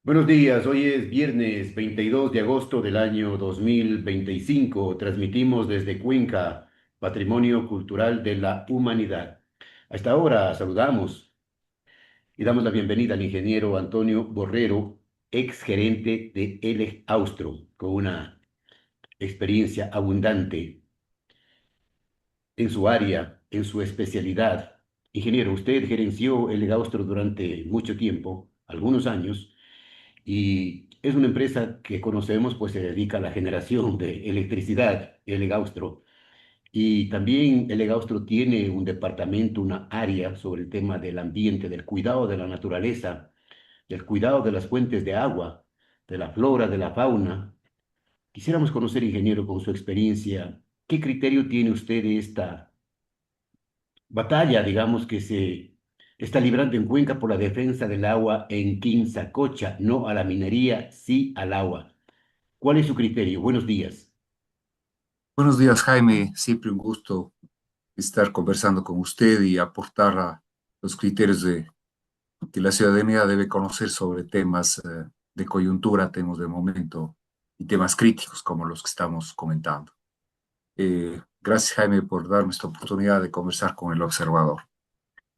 Buenos días, hoy es viernes 22 de agosto del año 2025. Transmitimos desde Cuenca, Patrimonio Cultural de la Humanidad. A esta hora saludamos y damos la bienvenida al ingeniero Antonio Borrero, ex gerente de Ele Austro, con una experiencia abundante en su área, en su especialidad. Ingeniero, usted gerenció Ele Austro durante mucho tiempo, algunos años. Y es una empresa que conocemos, pues se dedica a la generación de electricidad, Elegaustro. Y también Elegaustro tiene un departamento, una área sobre el tema del ambiente, del cuidado de la naturaleza, del cuidado de las fuentes de agua, de la flora, de la fauna. Quisiéramos conocer, ingeniero, con su experiencia, ¿qué criterio tiene usted de esta batalla, digamos, que se está librando en Cuenca por la defensa del agua en Quinzacocha? No a la minería, sí al agua. ¿Cuál es su criterio? Buenos días. Buenos días, Jaime. Siempre un gusto estar conversando con usted y aportar a los criterios que la ciudadanía debe conocer sobre temas de coyuntura, temas de momento y temas críticos como los que estamos comentando. Gracias, Jaime, por darme esta oportunidad de conversar con el observador.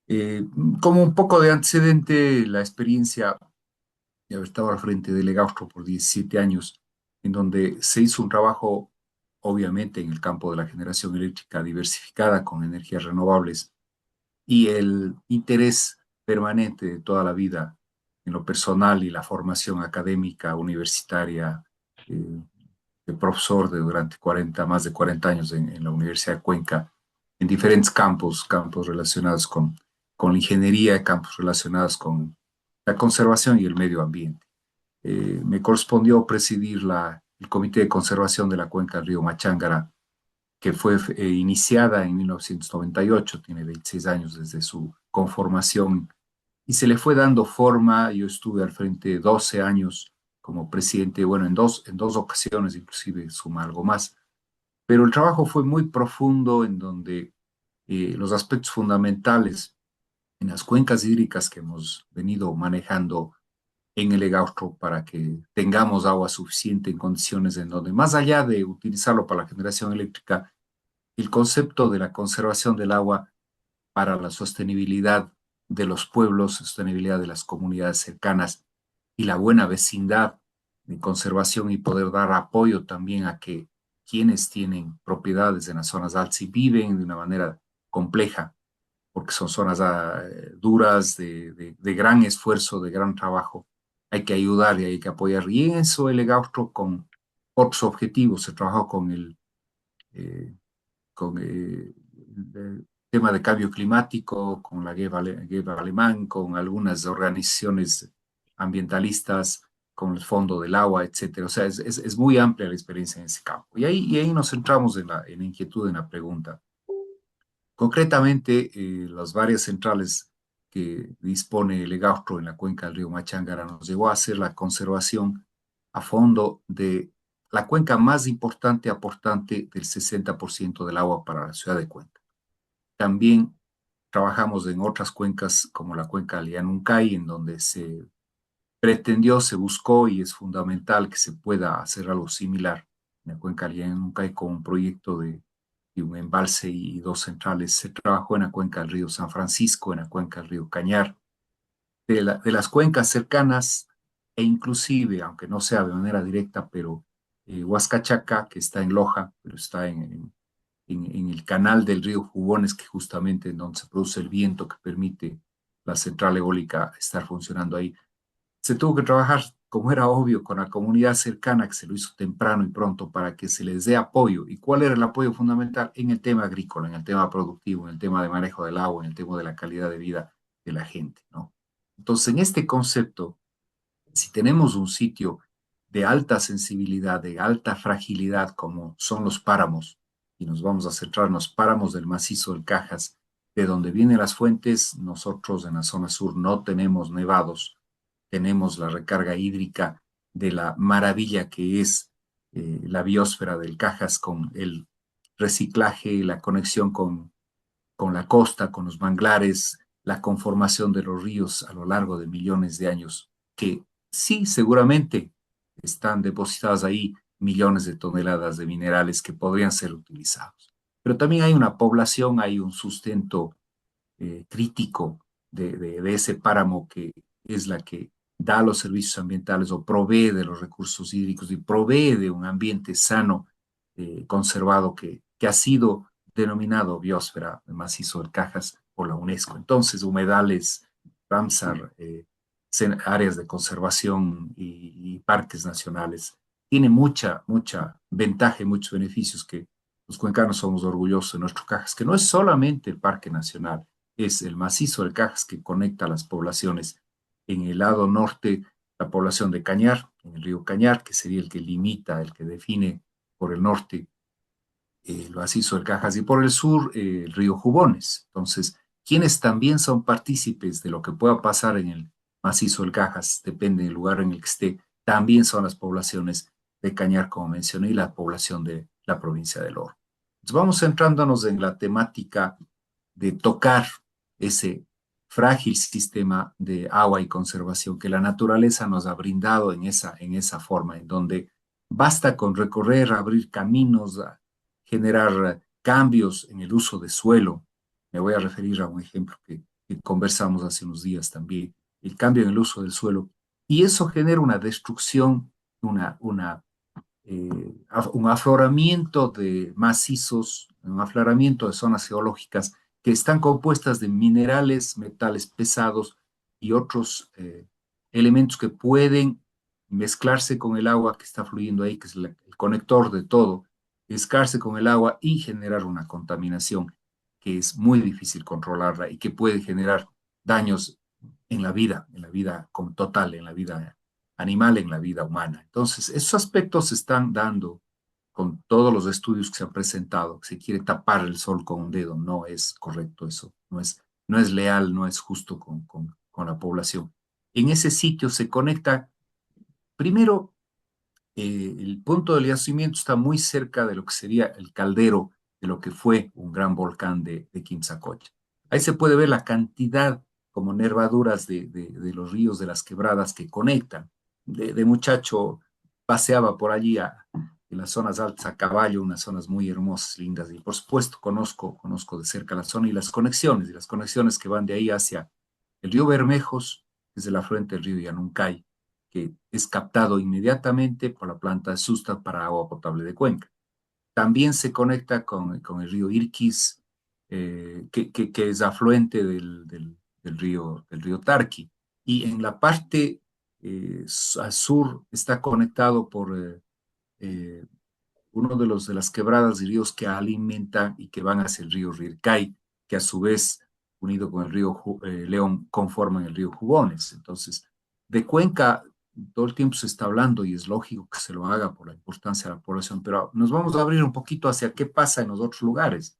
Eh, Como un poco de antecedente, la experiencia de haber estado al frente de Legaustro por 17 años, en donde se hizo un trabajo, obviamente, en el campo de la generación eléctrica diversificada con energías renovables y el interés permanente de toda la vida en lo personal y la formación académica universitaria eh, de profesor de durante 40, más de 40 años en la Universidad de Cuenca, en diferentes campos, campos relacionados con la ingeniería, campos relacionados con la conservación y el medio ambiente. Me correspondió presidir el Comité de Conservación de la Cuenca del Río Machángara, que fue iniciada en 1998, tiene 26 años desde su conformación, y se le fue dando forma. Yo estuve al frente 12 años como presidente, bueno, en dos ocasiones, inclusive suma algo más, pero el trabajo fue muy profundo en donde los aspectos fundamentales en las cuencas hídricas que hemos venido manejando en el Egaustro para que tengamos agua suficiente en condiciones en donde, más allá de utilizarlo para la generación eléctrica, el concepto de la conservación del agua para la sostenibilidad de los pueblos, sostenibilidad de las comunidades cercanas y la buena vecindad de conservación y poder dar apoyo también a que quienes tienen propiedades en las zonas altas y viven de una manera compleja, porque son zonas duras, de gran esfuerzo, de gran trabajo. Hay que ayudar y hay que apoyar. Y en eso el EGAUSTRO con otros objetivos, se trabajó eh, el tema de cambio climático, con la Guerra Alemán, con algunas organizaciones ambientalistas, con el Fondo del Agua, etcétera. O sea, es muy amplia la experiencia en ese campo. Y ahí nos centramos en la inquietud, en la pregunta. Concretamente, las varias centrales que dispone el EGAUSTRO en la cuenca del río Machángara nos llevó a hacer la conservación a fondo de la cuenca más importante aportante del 60% del agua para la ciudad de Cuenca. También trabajamos en otras cuencas como la cuenca del Llanuncay, en donde se pretendió, se buscó y es fundamental que se pueda hacer algo similar en la cuenca del Llanuncay con un proyecto de un embalse y dos centrales. Se trabajó en la cuenca del río San Francisco, en la cuenca del río Cañar, de las cuencas cercanas e inclusive, aunque no sea de manera directa, pero Huascachaca, que está en Loja, pero está en el canal del río Jugones, que justamente en donde se produce el viento que permite la central eólica estar funcionando ahí. Se tuvo que trabajar, como era obvio, con la comunidad cercana, que se lo hizo temprano y pronto para que se les dé apoyo. ¿Y cuál era el apoyo fundamental? En el tema agrícola, en el tema productivo, en el tema de manejo del agua, en el tema de la calidad de vida de la gente, ¿no? Entonces, en este concepto, si tenemos un sitio de alta sensibilidad, de alta fragilidad, como son los páramos, y nos vamos a centrar en los páramos del macizo del Cajas, de donde vienen las fuentes, nosotros en la zona sur no tenemos nevados, tenemos la recarga hídrica de la maravilla que es la biosfera del Cajas con el reciclaje, la conexión con la costa, con los manglares, la conformación de los ríos a lo largo de millones de años, que Sí, seguramente están depositadas ahí millones de toneladas de minerales que podrían ser utilizados. Pero también hay una población, hay un sustento crítico de ese páramo que es la que da los servicios ambientales o provee de los recursos hídricos y provee de un ambiente sano, conservado, que ha sido denominado biosfera macizo del Cajas por la UNESCO. Entonces, humedales, Ramsar, áreas de conservación y parques nacionales, tiene mucha ventaja y muchos beneficios que los cuencanos somos orgullosos de nuestro Cajas, que no es solamente el Parque Nacional, es el macizo del Cajas que conecta a las poblaciones. En el lado norte, la población de Cañar, en el río Cañar, que sería el que limita, el que define por el norte el macizo del Cajas, y por el sur el río Jubones. Entonces, quienes también son partícipes de lo que pueda pasar en el macizo del Cajas, depende del lugar en el que esté, también son las poblaciones de Cañar, como mencioné, y la población de la provincia del Oro. Entonces, vamos centrándonos en la temática de tocar ese frágil sistema de agua y conservación que la naturaleza nos ha brindado en esa forma, en donde basta con recorrer, abrir caminos, generar cambios en el uso de suelo. Me voy a referir a un ejemplo que conversamos hace unos días también, el cambio en el uso del suelo. Y eso genera una destrucción, un afloramiento de macizos, un afloramiento de zonas geológicas que están compuestas de minerales, metales pesados y otros elementos que pueden mezclarse con el agua que está fluyendo ahí, que es el conector de todo, mezclarse con el agua y generar una contaminación que es muy difícil controlarla y que puede generar daños en la vida como total, en la vida animal, en la vida humana. Entonces, esos aspectos se están dando con todos los estudios que se han presentado. Se quiere tapar el sol con un dedo, no es correcto eso, no es leal, no es justo con la población. En ese sitio se conecta, primero, el punto del yacimiento está muy cerca de lo que sería el caldero de lo que fue un gran volcán de Quimsacocha. Ahí se puede ver la cantidad como nervaduras de los ríos, de las quebradas que conectan. De muchacho paseaba por allí en las zonas altas a caballo, unas zonas muy hermosas, lindas, y por supuesto conozco de cerca la zona y las conexiones que van de ahí hacia el río Bermejos, desde la afluente del río Yanuncay, que es captado inmediatamente por la planta de Susta para agua potable de Cuenca. También se conecta con el río Irquis, que es afluente del río Tarqui. Y en la parte al sur está conectado por eh, uno de las quebradas y ríos que alimentan y que van hacia el río Rircay, que a su vez, unido con el río León, conforman el río Jubones. Entonces, de Cuenca todo el tiempo se está hablando y es lógico que se lo haga por la importancia de la población, pero nos vamos a abrir un poquito hacia qué pasa en los otros lugares.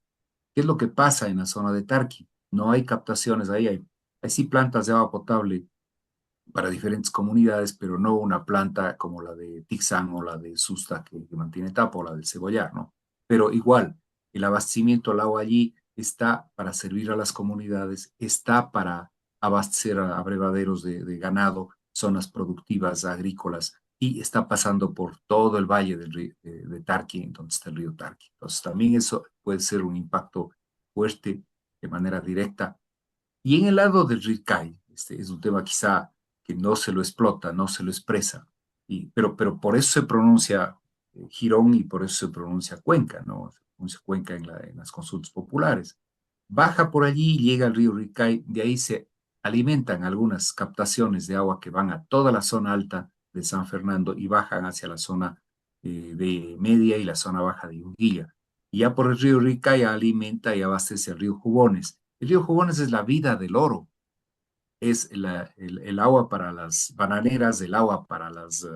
¿Qué es lo que pasa en la zona de Tarqui? No hay captaciones ahí, hay sí plantas de agua potable para diferentes comunidades, pero no una planta como la de Tixán o la de Susta que mantiene tapa o la del Cebollar, ¿no? Pero igual, el abastecimiento al agua allí está para servir a las comunidades, está para abastecer a abrevaderos de ganado, zonas productivas agrícolas, y está pasando por todo el valle de Tarqui, donde está el río Tarqui. Entonces, también eso puede ser un impacto fuerte de manera directa. Y en el lado del Ricay, este es un tema quizá que no se lo explota, no se lo expresa, pero por eso se pronuncia Girón y por eso se pronuncia Cuenca, ¿no? Se pronuncia Cuenca en las consultas populares. Baja por allí, llega al río Ricay, de ahí se alimentan algunas captaciones de agua que van a toda la zona alta de San Fernando y bajan hacia la zona de Media y la zona baja de Yunguilla. Y ya por el río Ricay alimenta y abastece el río Jubones. El río Jubones es la vida del oro, es el agua para las bananeras, el agua para las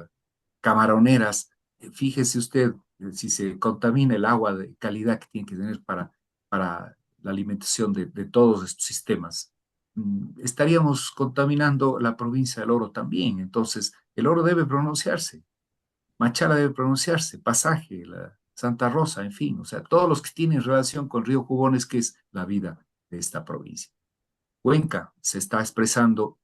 camaroneras. Fíjese usted, si se contamina el agua de calidad que tiene que tener para la alimentación de todos estos sistemas, estaríamos contaminando la provincia del Oro también. Entonces, el Oro debe pronunciarse, Machala debe pronunciarse, Pasaje, la Santa Rosa, en fin, o sea, todos los que tienen relación con Río Jubones, que es la vida de esta provincia. Cuenca se está expresando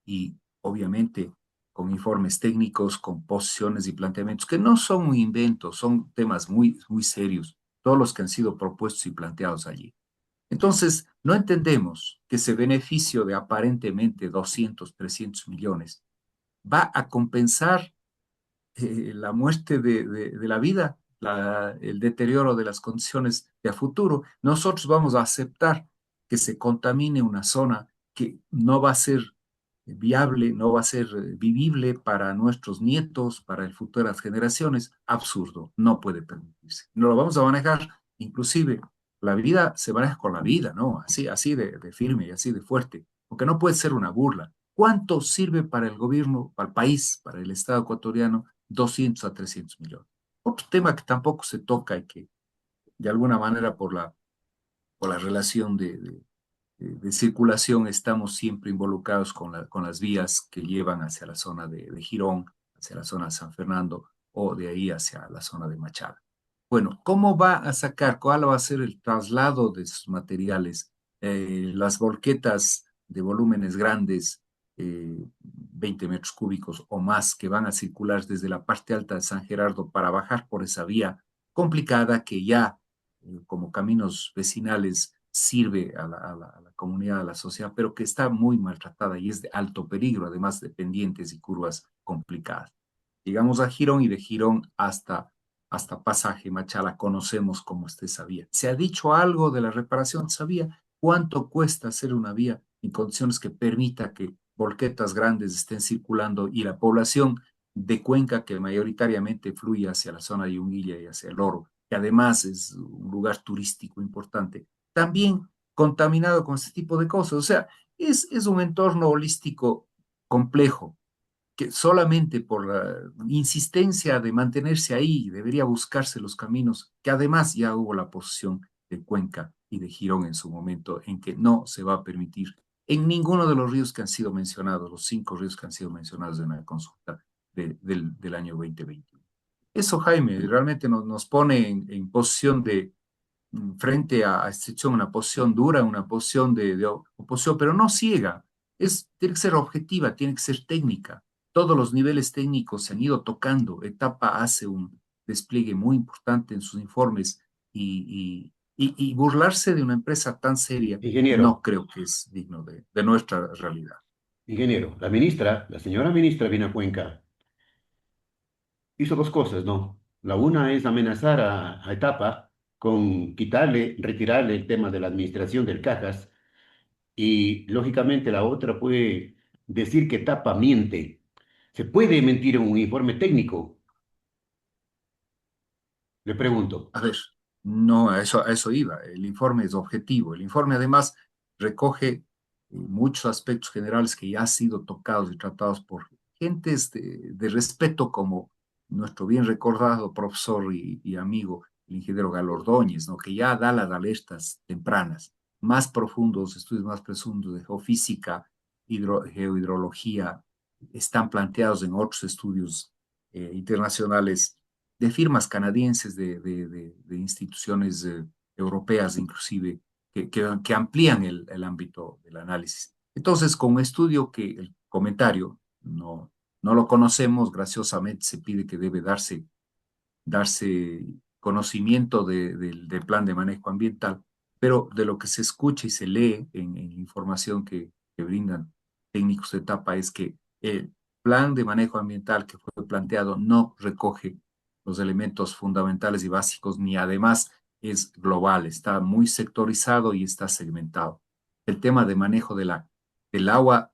y obviamente con informes técnicos, con posiciones y planteamientos que no son un invento, son temas muy, muy serios, todos los que han sido propuestos y planteados allí. Entonces, no entendemos que ese beneficio de aparentemente 200, 300 millones va a compensar la muerte de la vida, el deterioro de las condiciones de a futuro. Nosotros vamos a aceptar que se contamine una zona que no va a ser viable, no va a ser vivible para nuestros nietos, para el futuras generaciones. Absurdo, no puede permitirse. No lo vamos a manejar, inclusive la vida se maneja con la vida, ¿no? Así de firme y así de fuerte, porque no puede ser una burla. ¿Cuánto sirve para el gobierno, para el país, para el Estado ecuatoriano 200 a 300 millones? Otro tema que tampoco se toca y que de alguna manera por la relación de circulación estamos siempre involucrados con las vías que llevan hacia la zona de Girón, hacia la zona de San Fernando o de ahí hacia la zona de Machala. Bueno, ¿cómo va a sacar, cuál va a ser el traslado de sus materiales? Las volquetas de volúmenes grandes, 20 metros cúbicos o más, que van a circular desde la parte alta de San Gerardo para bajar por esa vía complicada que ya como caminos vecinales sirve a la comunidad, a la sociedad, pero que está muy maltratada y es de alto peligro, además de pendientes y curvas complicadas. Llegamos a Girón y de Girón hasta Pasaje Machala conocemos cómo está esa vía. ¿Se ha dicho algo de la reparación de esa vía? ¿Cuánto cuesta hacer una vía en condiciones que permita que volquetas grandes estén circulando y la población de Cuenca, que mayoritariamente fluye hacia la zona de Yunguilla y hacia el Oro, que además es un lugar turístico importante, también contaminado con este tipo de cosas? O sea, es un entorno holístico complejo que solamente por la insistencia de mantenerse ahí debería buscarse los caminos, que además ya hubo la posición de Cuenca y de Girón en su momento, en que no se va a permitir en ninguno de los ríos que han sido mencionados, los 5 ríos que han sido mencionados en la consulta del año 2021. Eso, Jaime, realmente nos pone en posición de, frente a esta situación, una posición dura, una posición de oposición, pero no ciega. Tiene que ser objetiva, tiene que ser técnica. Todos los niveles técnicos se han ido tocando. Etapa hace un despliegue muy importante en sus informes y burlarse de una empresa tan seria Ingeniero, no creo que es digno de nuestra realidad. ingeniero, la señora ministra vino a Cuenca, hizo dos cosas, ¿no? La una es amenazar a Etapa con quitarle, retirarle el tema de la administración del Cajas y lógicamente la otra fue decir que Etapa miente. ¿Se puede mentir en un informe técnico? Le pregunto. A ver, no, a eso iba. El informe es objetivo. El informe además recoge muchos aspectos generales que ya han sido tocados y tratados por gentes de respeto como nuestro bien recordado profesor y amigo, el ingeniero Galo Ordóñez, ¿no? Que ya da las alertas tempranas, más profundos, estudios más profundos de geofísica, geohidrología, están planteados en otros estudios internacionales de firmas canadienses, de instituciones europeas inclusive, que amplían el ámbito del análisis. Entonces, con un estudio que el comentario no lo conocemos, graciosamente se pide que debe darse conocimiento del plan de manejo ambiental, pero de lo que se escucha y se lee en información que brindan técnicos de etapa es que el plan de manejo ambiental que fue planteado no recoge los elementos fundamentales y básicos, ni además es global, está muy sectorizado y está segmentado. El tema de manejo del agua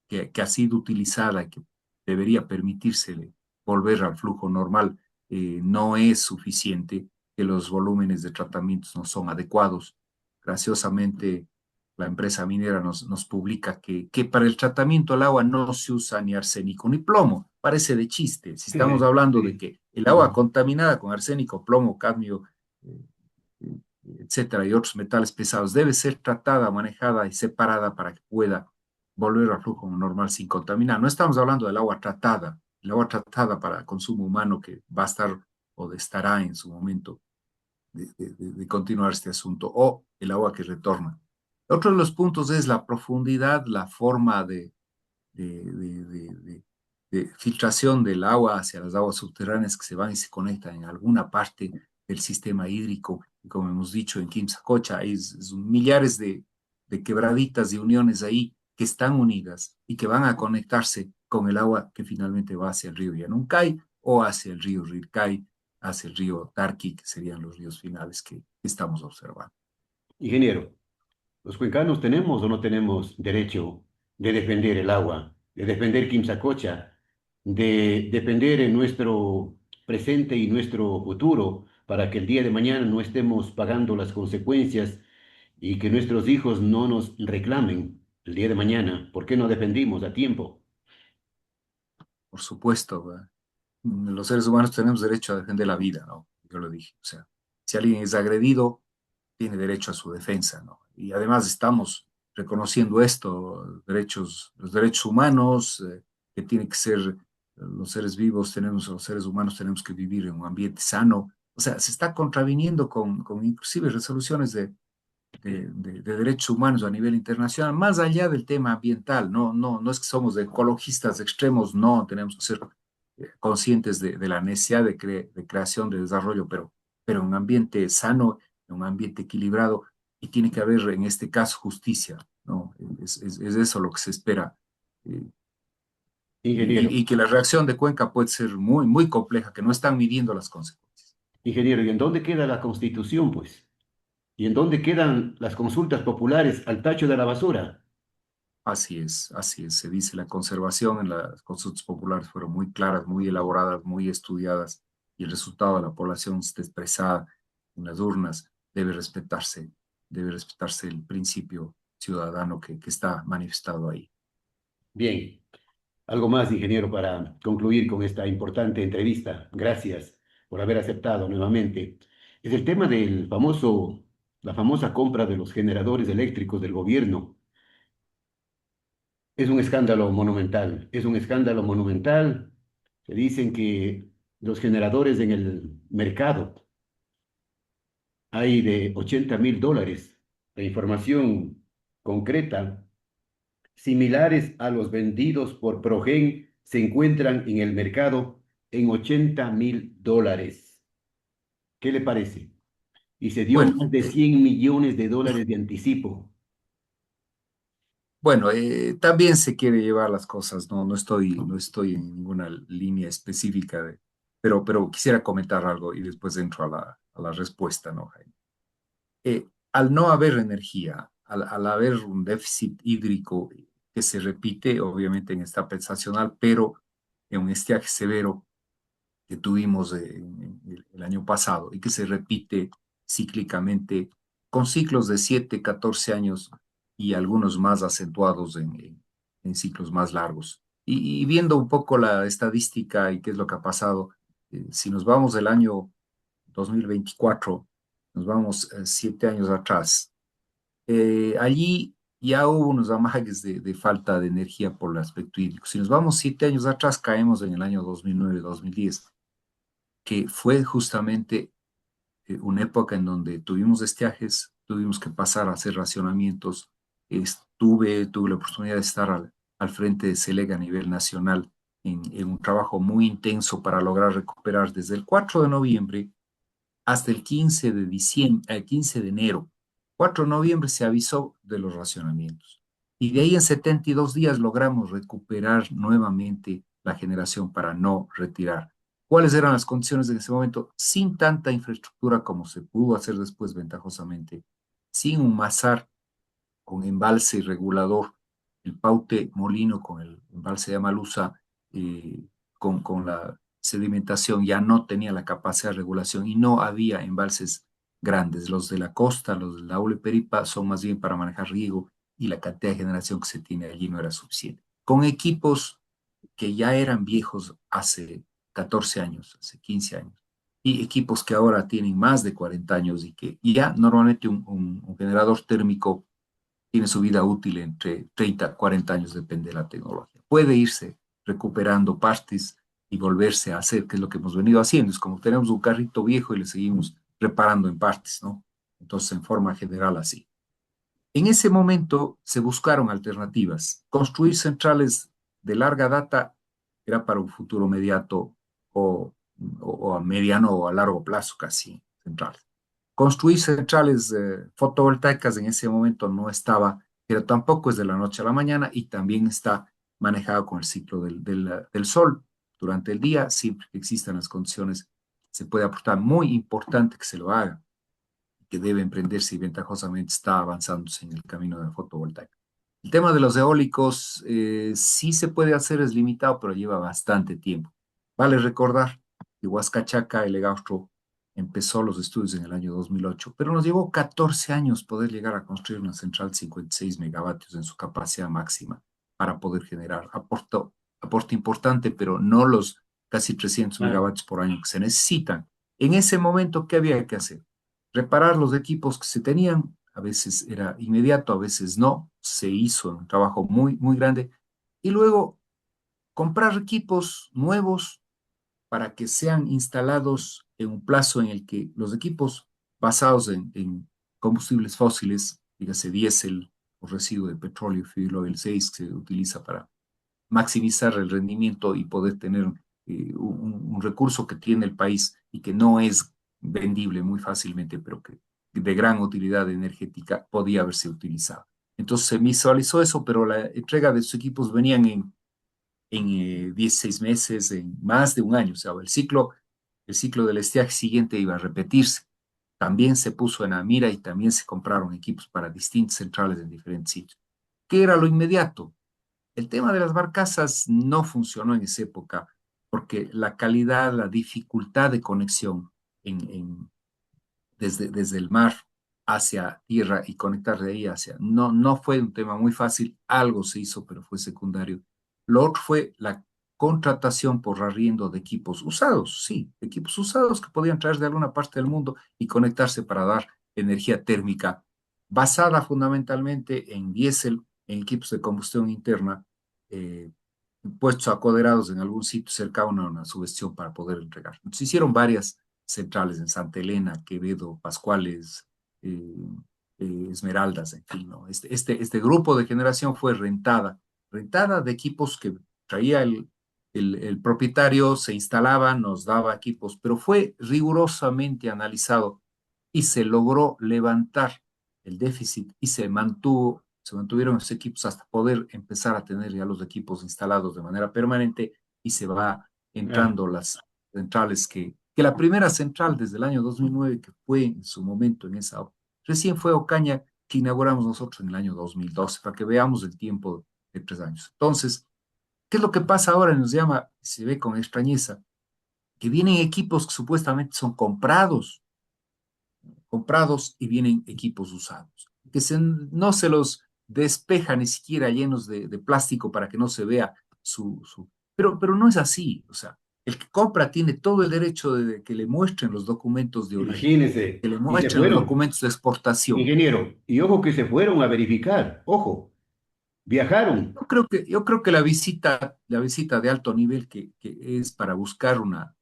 que ha sido utilizada y que debería permitírsele volver al flujo normal, no es suficiente, que los volúmenes de tratamientos no son adecuados. Graciosamente, la empresa minera nos publica que para el tratamiento del agua no se usa ni arsénico ni plomo. Parece de chiste. Si estamos hablando de Sí. que el agua contaminada con arsénico, plomo, cadmio, eh, eh, etcétera, y otros metales pesados, debe ser tratada, manejada y separada para que pueda volver al flujo normal sin contaminar. No estamos hablando del agua tratada, el agua tratada para consumo humano que va a estar o estará en su momento de continuar este asunto, o el agua que retorna. Otro de los puntos es la profundidad, la forma de de filtración del agua hacia las aguas subterráneas que se van y se conectan en alguna parte del sistema hídrico. Y como hemos dicho en Quimsacocha, hay millares de quebraditas y uniones ahí que están unidas y que van a conectarse con el agua que finalmente va hacia el río Yanuncay o hacia el río Rircay, hacia el río Tarqui, que serían los ríos finales que estamos observando. Ingeniero, ¿los cuencanos tenemos o no tenemos derecho de defender el agua, de defender Quimsacocha, de defender en nuestro presente y nuestro futuro para que el día de mañana no estemos pagando las consecuencias y que nuestros hijos no nos reclamen el día de mañana? ¿Por qué no defendimos a tiempo? Por supuesto, ¿verdad? Los seres humanos tenemos derecho a defender la vida, ¿no? Yo lo dije, o sea, si alguien es agredido, tiene derecho a su defensa, ¿no? Y además estamos reconociendo esto, los derechos humanos, que tiene que ser, los seres vivos tenemos, los seres humanos tenemos que vivir en un ambiente sano. O sea, se está contraviniendo con inclusive resoluciones de derechos humanos a nivel internacional, más allá del tema ambiental, no es que somos ecologistas extremos, no, tenemos que ser conscientes de la necesidad de creación, de desarrollo, pero en un ambiente sano, en un ambiente equilibrado, y tiene que haber en este caso justicia, ¿no? Es eso lo que se espera. eh, Ingeniero, y que la reacción de Cuenca puede ser muy compleja, que no están midiendo las consecuencias. ingeniero, ¿y en dónde queda la Constitución, pues? ¿Y en dónde quedan las consultas populares al tacho de la basura? Así es, se dice la conservación en las consultas populares fueron muy claras, muy elaboradas, muy estudiadas y el resultado de la población está expresada en las urnas, debe respetarse el principio ciudadano que está manifestado ahí. Bien, algo más, ingeniero, para concluir con esta importante entrevista. Gracias por haber aceptado nuevamente. Es el tema la famosa compra de los generadores eléctricos del gobierno. Es un escándalo monumental, es un escándalo monumental. Se dicen que los generadores en el mercado hay de $80.000. La información concreta, similares a los vendidos por Progen, se encuentran en el mercado en $80.000. ¿Qué le parece? Y se dio Bueno, más de $100 millones de anticipo. también se quiere llevar las cosas, no estoy en ninguna línea específica, pero quisiera comentar algo y después entro a la respuesta, ¿no, Jaime? Al no haber energía, al haber un déficit hídrico que se repite, obviamente en etapa estacional, pero en un estiaje severo que tuvimos en el año pasado y que se repite cíclicamente con ciclos de 7, 14 años y algunos más acentuados en ciclos más largos. Y viendo un poco la estadística y qué es lo que ha pasado, si nos vamos del año 2024, nos vamos 7 años atrás. Allí ya hubo unos amagues de falta de energía por el aspecto hídrico. Si nos vamos 7 años atrás, caemos en el año 2009-2010, que fue justamente una época en donde tuvimos estiajes, tuvimos que pasar a hacer racionamientos. Tuve la oportunidad de estar al frente de CELEG a nivel nacional en un trabajo muy intenso para lograr recuperar desde el 4 de noviembre hasta el 15 de diciembre, el 15 de enero. 4 de noviembre se avisó de los racionamientos. Y de ahí en 72 días logramos recuperar nuevamente la generación para no retirar. ¿Cuáles eran las condiciones en ese momento? Sin tanta infraestructura como se pudo hacer después ventajosamente, sin un masar con embalse regulador, el Paute Molino con el embalse de Amalusa, eh, con la sedimentación ya no tenía la capacidad de regulación y no había embalses grandes. Los de la costa, los de la Peripa, son más bien para manejar riego y la cantidad de generación que se tiene allí no era suficiente. Con equipos que ya eran viejos hace 14 años, hace 15 años, y equipos que ahora tienen más de 40 años y que ya normalmente un generador térmico tiene su vida útil entre 30 40 años, depende de la tecnología. Puede irse recuperando partes y volverse a hacer, que es lo que hemos venido haciendo. Es como tenemos un carrito viejo y le seguimos reparando en partes, ¿no? Entonces, en forma general, así. En ese momento se buscaron alternativas. Construir centrales de larga data era para un futuro inmediato o a mediano o a largo plazo casi centrales. Construir centrales fotovoltaicas en ese momento no estaba, pero tampoco es de la noche a la mañana y también está manejado con el ciclo del sol durante el día, siempre que existan las condiciones, se puede aportar. Muy importante que se lo haga, que debe emprenderse y ventajosamente está avanzándose en el camino de la fotovoltaica. El tema de los eólicos sí se puede hacer, es limitado, pero lleva bastante tiempo. Vale recordar que Huascachaca, el Legaustro, empezó los estudios en el año 2008, pero nos llevó 14 años poder llegar a construir una central de 56 megavatios en su capacidad máxima para poder generar aporte importante, pero no los casi 300 Claro. megavatios por año que se necesitan. En ese momento, ¿qué había que hacer? Reparar los equipos que se tenían, a veces era inmediato, a veces no, se hizo un trabajo muy, muy grande, y luego comprar equipos nuevos para que sean instalados en un plazo en el que los equipos basados en combustibles fósiles, dígase diésel o residuo de petróleo, fuel oil 6, que se utiliza para maximizar el rendimiento y poder tener un recurso que tiene el país y que no es vendible muy fácilmente, pero que de gran utilidad energética podía haberse utilizado. Entonces se visualizó eso, pero la entrega de sus equipos venían en 16 meses, en más de un año. O sea, el ciclo del estiaje siguiente iba a repetirse. También se puso en la mira y también se compraron equipos para distintas centrales en diferentes sitios. ¿Qué era lo inmediato? El tema de las barcazas no funcionó en esa época porque la calidad, la dificultad de conexión desde el mar hacia tierra y conectar de ahí hacia, no fue un tema muy fácil, algo se hizo, pero fue secundario. Lo otro fue la contratación por arriendo de equipos usados, sí, equipos usados que podían traer de alguna parte del mundo y conectarse para dar energía térmica basada fundamentalmente en diésel, en equipos de combustión interna, eh, puestos acoderados en algún sitio cercano a una subestación para poder entregar. Entonces hicieron varias centrales en Santa Elena, Quevedo, Pascuales, eh, Esmeraldas, en fin, ¿no? Este grupo de generación fue rentada de equipos que traía el propietario, se instalaba, nos daba equipos, pero fue rigurosamente analizado y se logró levantar el déficit y se mantuvieron esos equipos hasta poder empezar a tener ya los equipos instalados de manera permanente y se va Ah, entrando las centrales que la primera central desde el año 2009, que fue en su momento en esa, recién fue Ocaña, que inauguramos nosotros en el año 2012, para que veamos el tiempo de 3 años. Entonces, ¿qué es lo que pasa ahora? Nos llama, se ve con extrañeza, que vienen equipos que supuestamente son comprados y vienen equipos usados, no se los despeja ni siquiera llenos de plástico para que no se vea pero no es así, o sea, el que compra tiene todo el derecho de que le muestren los documentos de origen, que imagínese. le Y se muestren los fueron, documentos de exportación. ingeniero. Y ojo que se fueron a verificar. Ojo, viajaron. Yo creo que la visita de alto nivel que es para buscar una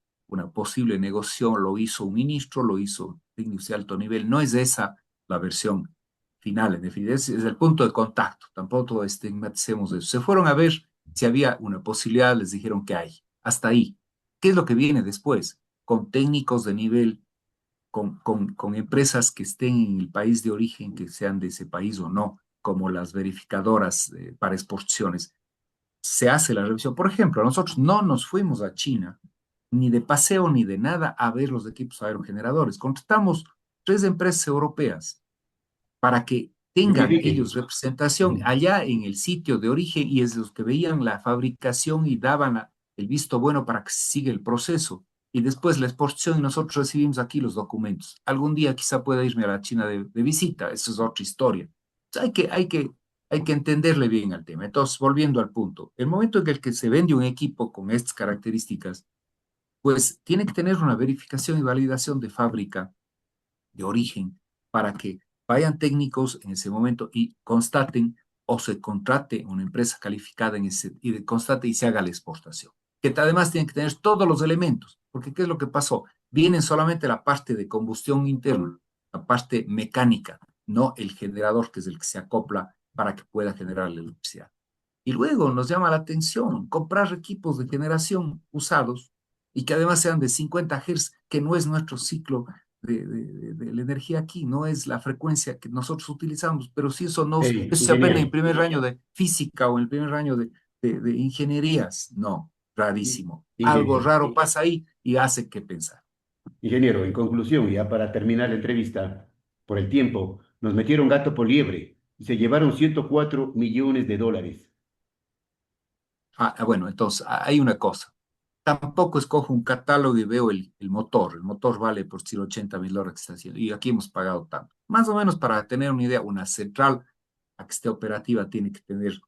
posible negociación, lo hizo un ministro, lo hizo técnicos de alto nivel, no es esa la versión final, en definitiva, es el punto de contacto, tampoco estigmaticemos eso. Se fueron a ver si había una posibilidad, les dijeron que hay, hasta ahí. ¿Qué es lo que viene después? Con técnicos de nivel, con empresas que estén en el país de origen, que sean de ese país o no, como las verificadoras para exportaciones, se hace la revisión. Por ejemplo, nosotros no nos fuimos a China, ni de paseo ni de nada, a ver los equipos aerogeneradores. Contratamos 3 empresas europeas para que tengan Verifiquen. ellos representación allá en el sitio de origen y es los que veían la fabricación y daban el visto bueno para que se siga el proceso. Y después la exportación y nosotros recibimos aquí los documentos. Algún día quizá pueda irme a la China de visita, eso es otra historia. Entonces, hay que entenderle bien al tema. Entonces, volviendo al punto, el momento en el que se vende un equipo con estas características, pues tiene que tener una verificación y validación de fábrica de origen para que vayan técnicos en ese momento y constaten o se contrate una empresa calificada y constate y se haga la exportación. Que además tienen que tener todos los elementos, porque ¿qué es lo que pasó? Vienen solamente la parte de combustión interna, la parte mecánica, no el generador que es el que se acopla para que pueda generar la electricidad. Y luego nos llama la atención comprar equipos de generación usados y que además sean de 50 Hz, que no es nuestro ciclo de la energía aquí, no es la frecuencia que nosotros utilizamos, pero sí Hey, eso se aprende en ingeniero, primer año de física o en el primer año de ingenierías. No, rarísimo. Algo ingeniero, raro pasa ahí y hace que pensar. ingeniero, en conclusión, ya para terminar la entrevista, por el tiempo, nos metieron gato por liebre y se llevaron 104 millones de dólares. Bueno, entonces hay una cosa. Tampoco escojo un catálogo y veo el motor. El motor vale por decir $80,000 que está haciendo. Y aquí hemos pagado tanto. Más o menos para tener una idea, una central a que esté operativa tiene que tener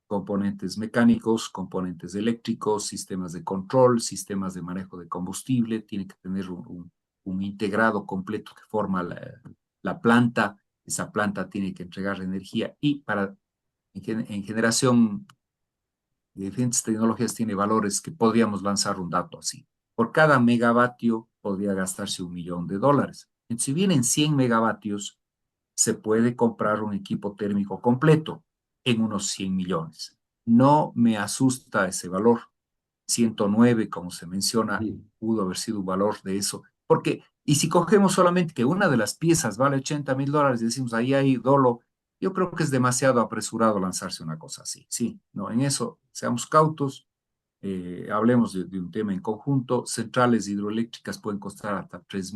componentes mecánicos, componentes eléctricos, sistemas de control, sistemas de manejo de combustible, tiene que tener un integrado completo que forma la planta. Esa planta tiene que entregar energía y en generación de diferentes tecnologías tiene valores que podríamos lanzar un dato así. Por cada megavatio podría gastarse $1,000,000. Entonces, si vienen 100 megavatios, se puede comprar un equipo térmico completo en unos 100 millones. No me asusta ese valor. 109, como se menciona, Sí. pudo haber sido un valor de eso. Porque, y si cogemos solamente que una de las piezas vale $80,000 y decimos ahí hay dolo, yo creo que es demasiado apresurado lanzarse una cosa así. Sí, no, en eso seamos cautos, hablemos de un tema en conjunto. Centrales hidroeléctricas pueden costar hasta 3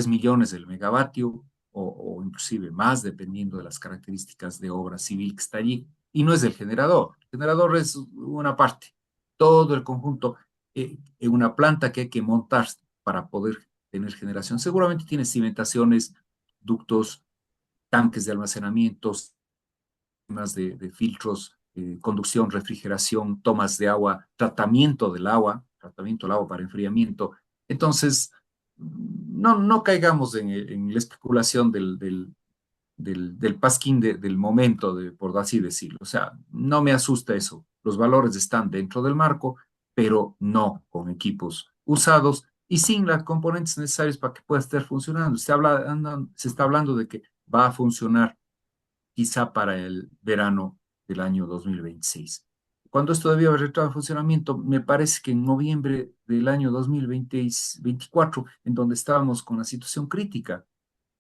millones el megavatio o inclusive más, dependiendo de las características de obra civil que está allí. Y no es el generador. El generador es una parte. Todo el conjunto en una planta que hay que montar para poder tener generación. Seguramente tiene cimentaciones, ductos, tanques de almacenamiento, sistemas de filtros, conducción, refrigeración, tomas de agua, tratamiento del agua para enfriamiento. Entonces, no caigamos en la especulación del pasquín del momento, por así decirlo. O sea, no me asusta eso. Los valores están dentro del marco, pero no con equipos usados y sin las componentes necesarias para que pueda estar funcionando. Se está hablando de que va a funcionar quizá para el verano del año 2026. Cuando esto debió haber entrado en funcionamiento, me parece que en noviembre del año 2024, en donde estábamos con una situación crítica,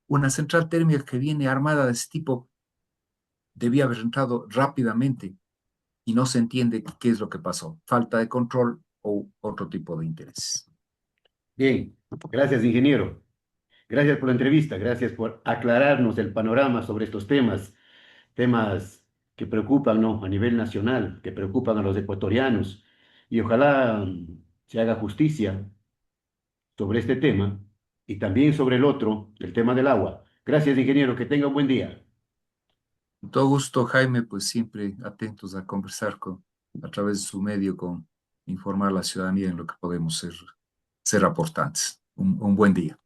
una central térmica que viene armada de ese tipo debía haber entrado rápidamente y no se entiende qué es lo que pasó, falta de control o otro tipo de intereses. Bien, gracias, ingeniero. Gracias por la entrevista, gracias por aclararnos el panorama sobre estos temas, temas que preocupan, ¿no? A nivel nacional, que preocupan a los ecuatorianos. Y ojalá se haga justicia sobre este tema y también sobre el otro, el tema del agua. Gracias, ingeniero, que tenga un buen día. Con todo gusto, Jaime, pues siempre atentos a conversar a través de su medio, con informar a la ciudadanía en lo que podemos ser aportantes. Un buen día.